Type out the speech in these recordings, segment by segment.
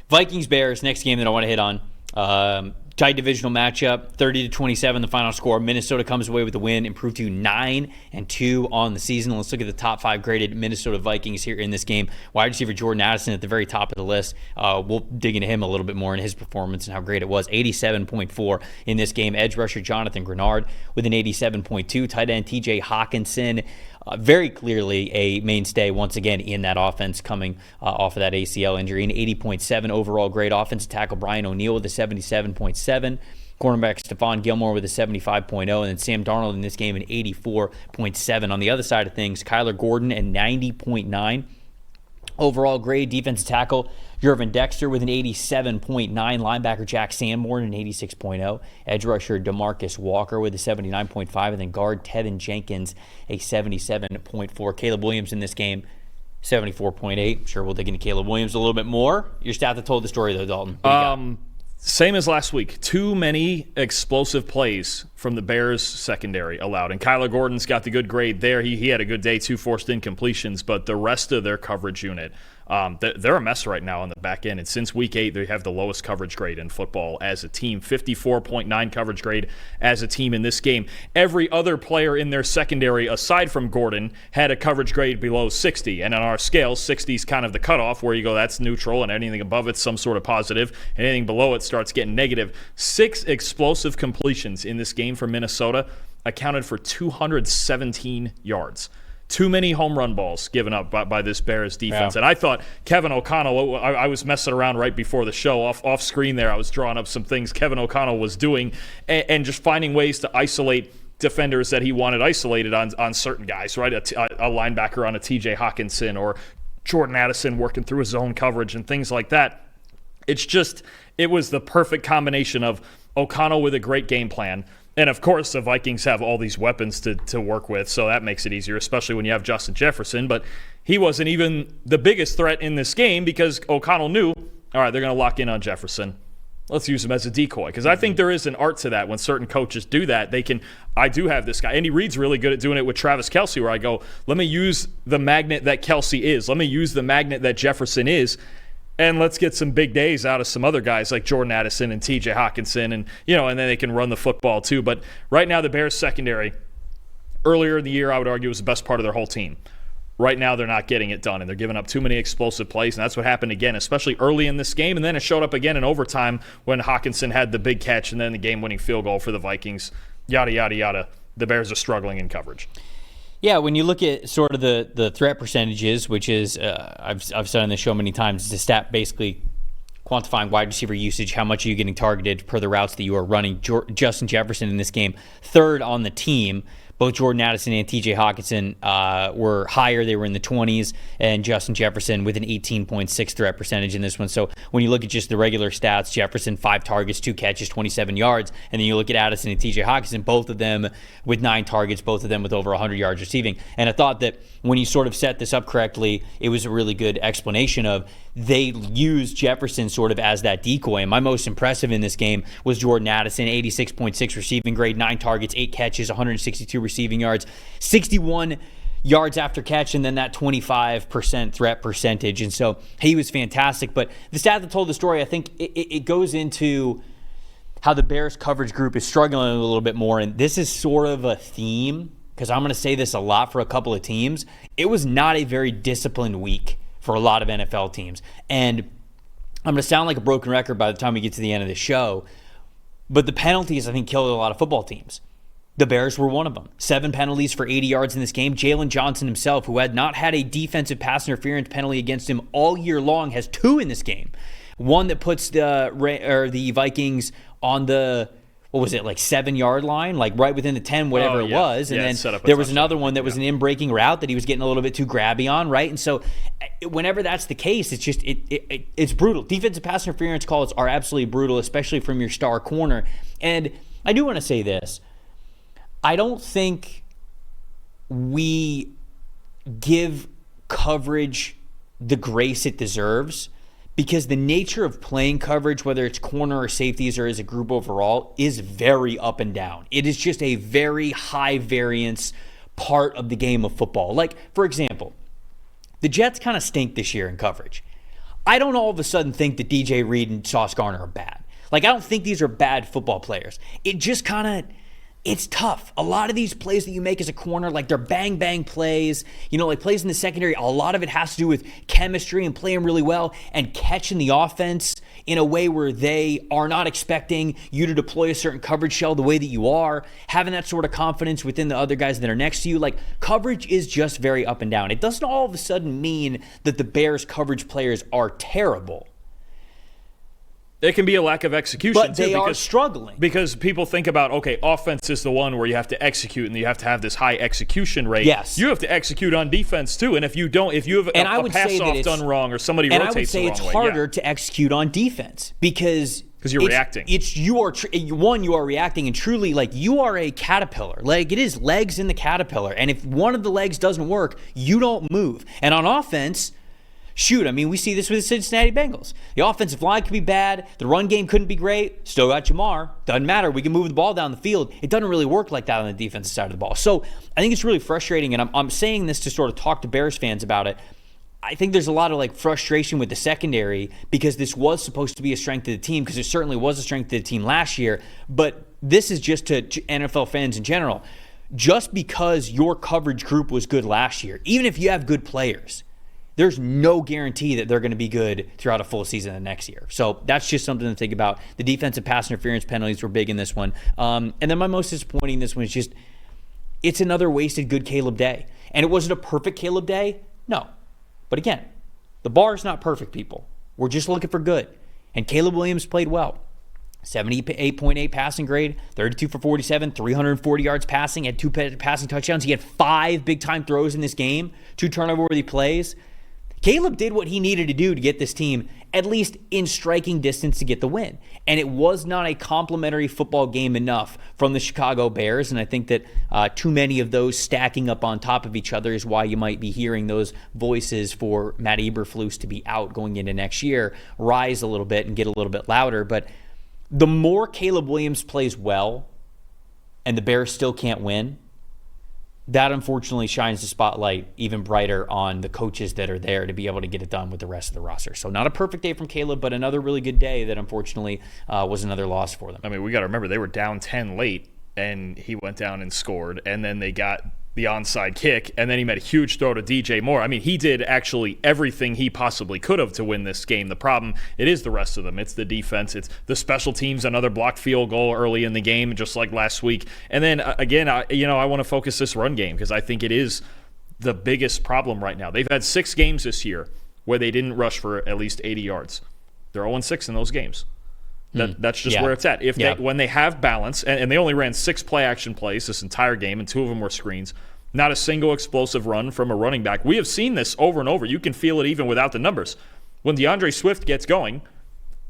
Vikings Bears, next game that I want to hit on. Tight divisional matchup, 30-27 the final score. Minnesota comes away with the win, improved to 9-2 on the season. Let's look at the top 5 graded Minnesota Vikings here in this game. Wide receiver Jordan Addison at the very top of the list. We'll dig into him a little bit more in his performance and how great it was. 87.4 in this game. Edge rusher Jonathan Grenard with an 87.2. Tight end TJ Hawkinson, very clearly a mainstay once again in that offense, coming off of that ACL injury. An 80.7 overall grade. Offensive tackle Brian O'Neill with a 77.7. Cornerback Stephon Gilmore with a 75.0. And then Sam Darnold in this game an 84.7. On the other side of things, Kyler Gordon and 90.9 overall grade. Defensive tackle Jervin Dexter with an 87.9. Linebacker Jack Sanborn an 86.0. Edge rusher DeMarcus Walker with a 79.5. And then guard Tevin Jenkins a 77.4. Caleb Williams in this game 74.8. Sure, we'll dig into Caleb Williams a little bit more. Your stat that told the story though, Dalton. Same as last week. Too many explosive plays from the Bears secondary allowed. And Kyler Gordon's got the good grade there. He had a good day, 2 forced incompletions. But the rest of their coverage unit, they're a mess right now on the back end. And since week 8, they have the lowest coverage grade in football as a team. 54.9 coverage grade as a team in this game. Every other player in their secondary, aside from Gordon, had a coverage grade below 60. And on our scale, 60 is kind of the cutoff where you go, that's neutral, and anything above it's some sort of positive. And anything below it starts getting negative. 6 explosive completions in this game for Minnesota accounted for 217 yards. Too many home run balls given up by this Bears defense. Yeah. And I thought Kevin O'Connell, I was messing around right before the show. Off screen there, I was drawing up some things Kevin O'Connell was doing and just finding ways to isolate defenders that he wanted isolated on certain guys, right? A linebacker on a TJ Hawkinson or Jordan Addison working through his zone coverage and things like that. It was the perfect combination of O'Connell with a great game plan. And, of course, the Vikings have all these weapons to work with, so that makes it easier, especially when you have Justin Jefferson. But he wasn't even the biggest threat in this game because O'Connell knew, all right, they're going to lock in on Jefferson. Let's use him as a decoy. Because I think there is an art to that. When certain coaches do that, I do have this guy. Andy Reid's really good at doing it with Travis Kelce, where I go, let me use the magnet that Kelce is. Let me use the magnet that Jefferson is. And let's get some big days out of some other guys like Jordan Addison and TJ Hawkinson, and then they can run the football too. But right now, the Bears secondary, earlier in the year, I would argue was the best part of their whole team. Right now, they're not getting it done, and they're giving up too many explosive plays, and that's what happened again, especially early in this game. And then it showed up again in overtime when Hawkinson had the big catch and then the game-winning field goal for the Vikings. Yada, yada, yada. The Bears are struggling in coverage. Yeah, when you look at sort of the threat percentages, which is, I've said on this show many times, it's a stat basically quantifying wide receiver usage, how much are you getting targeted per the routes that you are running. Justin Jefferson in this game, 3rd on the team. Both Jordan Addison and TJ Hawkinson were higher. They were in the 20s, and Justin Jefferson with an 18.6 threat percentage in this one. So when you look at just the regular stats, Jefferson 5 targets, 2 catches, 27 yards, and then you look at Addison and TJ Hawkinson, both of them with 9 targets, both of them with over 100 yards receiving. And I thought that when you sort of set this up correctly, it was a really good explanation of they used Jefferson sort of as that decoy. And my most impressive in this game was Jordan Addison, 86.6 receiving grade, 9 targets, 8 catches, 162 receiving yards, 61 yards after catch, and then that 25% threat percentage. And so he was fantastic. But the stat that told the story, I think it goes into how the Bears coverage group is struggling a little bit more. And this is sort of a theme, because I'm going to say this a lot for a couple of teams. It was not a very disciplined week for a lot of NFL teams. And I'm going to sound like a broken record by the time we get to the end of the show, but the penalties, I think, killed a lot of football teams. The Bears were one of them. 7 penalties for 80 yards in this game. Jalen Johnson himself, who had not had a defensive pass interference penalty against him all year long, has 2 in this game. One that puts the Vikings on the, what was it, like 7-yard line, like right within the 10, whatever it was. And then there was another one that was an in-breaking route that he was getting a little bit too grabby on, right? And so whenever that's the case, it's just, it's brutal. Defensive pass interference calls are absolutely brutal, especially from your star corner. And I do want to say this. I don't think we give coverage the grace it deserves, because the nature of playing coverage, whether it's corner or safeties or as a group overall, is very up and down. It is just a very high variance part of the game of football. Like, for example, the Jets kind of stink this year in coverage. I don't all of a sudden think that DJ Reed and Sauce Gardner are bad. Like, I don't think these are bad football players. It just kind of, it's tough. A lot of these plays that you make as a corner, like they're bang plays, like plays in the secondary, a lot of it has to do with chemistry and playing really well and catching the offense in a way where they are not expecting you to deploy a certain coverage shell the way that you are, having that sort of confidence within the other guys that are next to you. Like, coverage is just very up and down. It doesn't all of a sudden mean that the Bears coverage players are terrible. It can be a lack of execution, but they are struggling. Because people think about, okay, offense is the one where you have to execute and you have to have this high execution rate. Yes. You have to execute on defense, too. And if you don't, if you have a pass-off done wrong or somebody rotates the wrong way. And I would say it's harder to execute on defense because you're reacting. You are reacting, and truly, like, you are a caterpillar. Like, it is legs in the caterpillar. And if one of the legs doesn't work, you don't move. And on offense, shoot, I mean, we see this with the Cincinnati Bengals. The offensive line could be bad. The run game couldn't be great. Still got Jamar. Doesn't matter. We can move the ball down the field. It doesn't really work like that on the defensive side of the ball. So I think it's really frustrating, and I'm saying this to sort of talk to Bears fans about it. I think there's a lot of frustration with the secondary because this was supposed to be a strength of the team, because it certainly was a strength of the team last year. But this is just to NFL fans in general. Just because your coverage group was good last year, even if you have good players, there's no guarantee that they're going to be good throughout a full season the next year. So that's just something to think about. The defensive pass interference penalties were big in this one. And then my most disappointing in this one is just, it's another wasted good Caleb day. And it wasn't a perfect Caleb day? No. But again, the bar is not perfect, people. We're just looking for good. And Caleb Williams played well. 78.8 passing grade, 32 for 47, 340 yards passing, had 2 passing touchdowns. He had 5 big-time throws in this game, 2 turnover-worthy plays. Caleb did what he needed to do to get this team at least in striking distance to get the win. And it was not a complimentary football game enough from the Chicago Bears. And I think that too many of those stacking up on top of each other is why you might be hearing those voices for Matt Eberflus to be out going into next year rise a little bit and get a little bit louder. But the more Caleb Williams plays well and the Bears still can't win, that unfortunately shines the spotlight even brighter on the coaches that are there to be able to get it done with the rest of the roster. So not a perfect day from Caleb, but another really good day that unfortunately was another loss for them. I mean, we got to remember they were down 10 late, and he went down and scored, and then they got the onside kick, and then he made a huge throw to DJ Moore. I mean, he did actually everything he possibly could have to win this game. The problem, it is the rest of them. It's the defense. It's the special teams, another blocked field goal early in the game, just like last week. And then, again, I want to focus this run game because I think it is the biggest problem right now. They've had 6 games this year where they didn't rush for at least 80 yards. They're 0-6 in those games. That's just where it's at. When they have balance, and they only ran 6 play-action plays this entire game, and 2 of them were screens, not a single explosive run from a running back. We have seen this over and over. You can feel it even without the numbers. When DeAndre Swift gets going,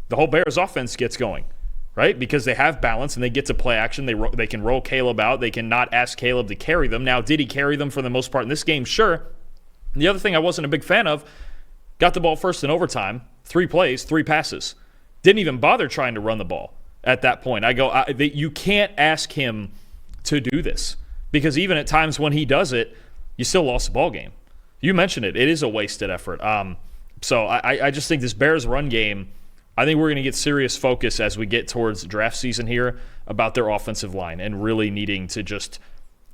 the whole Bears offense gets going, right? Because they have balance, and they get to play action. They can roll Caleb out. They can not ask Caleb to carry them. Now, did he carry them for the most part in this game? Sure. And the other thing I wasn't a big fan of, got the ball first in overtime, 3 plays, 3 passes. Didn't even bother trying to run the ball at that point. You can't ask him to do this because even at times when he does it, you still lost the ball game. You mentioned it. It is a wasted effort. So I just think this Bears run game, I think we're going to get serious focus as we get towards draft season here about their offensive line and really needing to just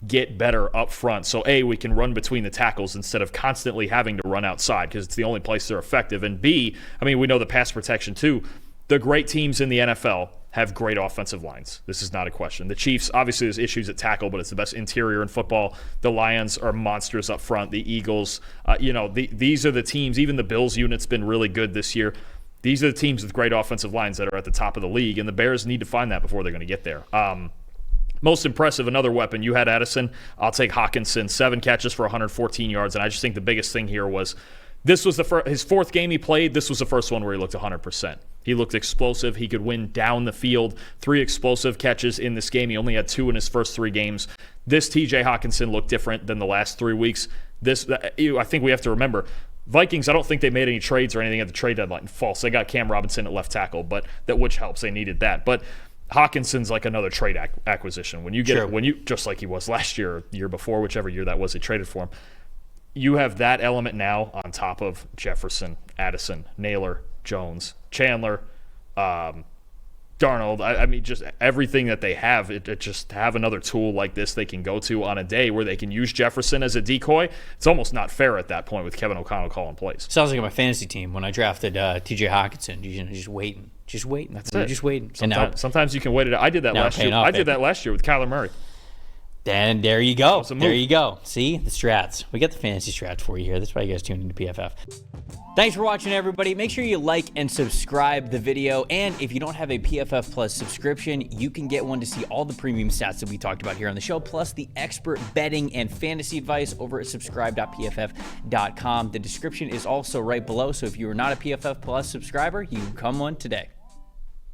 get better up front. So, A, we can run between the tackles instead of constantly having to run outside because it's the only place they're effective. And B, I mean, we know the pass protection too. The great teams in the NFL have great offensive lines. This is not a question. The Chiefs, obviously, there's issues at tackle, but it's the best interior in football. The Lions are monsters up front. The Eagles, these are the teams. Even the Bills unit's been really good this year. These are the teams with great offensive lines that are at the top of the league, and the Bears need to find that before they're going to get there. Most impressive, another weapon. You had Addison. I'll take Hawkinson. 7 catches for 114 yards, and I just think the biggest thing here was this was his 4th game he played. This was the first one where he looked 100%. He looked explosive. He could win down the field. 3 explosive catches in this game. He only had 2 in his first 3 games. This TJ Hawkinson looked different than the last 3 weeks. I think we have to remember, Vikings, I don't think they made any trades or anything at the trade deadline. False. They got Cam Robinson at left tackle, but which helps. They needed that. But Hawkinson's like another trade acquisition. When you get just like he was last year, year before, whichever year that was, they traded for him. You have that element now on top of Jefferson Addison, Naylor, Jones, Chandler, Darnold. I mean, just everything that they have. It just have another tool like this they can go to on a day where they can use Jefferson as a decoy. It's almost not fair at that point with Kevin O'Connell calling plays. Sounds like my fantasy team when I drafted T.J. Hockenson. Just waiting. That's it. Just waiting. Sometimes you can wait it out. I did that last year. I did that last year with Kyler Murray. Then there you go. There you go. See the strats. We got the fantasy strats for you here. That's why you guys tuned into PFF. Thanks for watching, everybody. Make sure you like and subscribe the video. And if you don't have a PFF Plus subscription, you can get one to see all the premium stats that we talked about here on the show, plus the expert betting and fantasy advice over at subscribe.pff.com. The description is also right below. So if you are not a PFF Plus subscriber, you can become one today.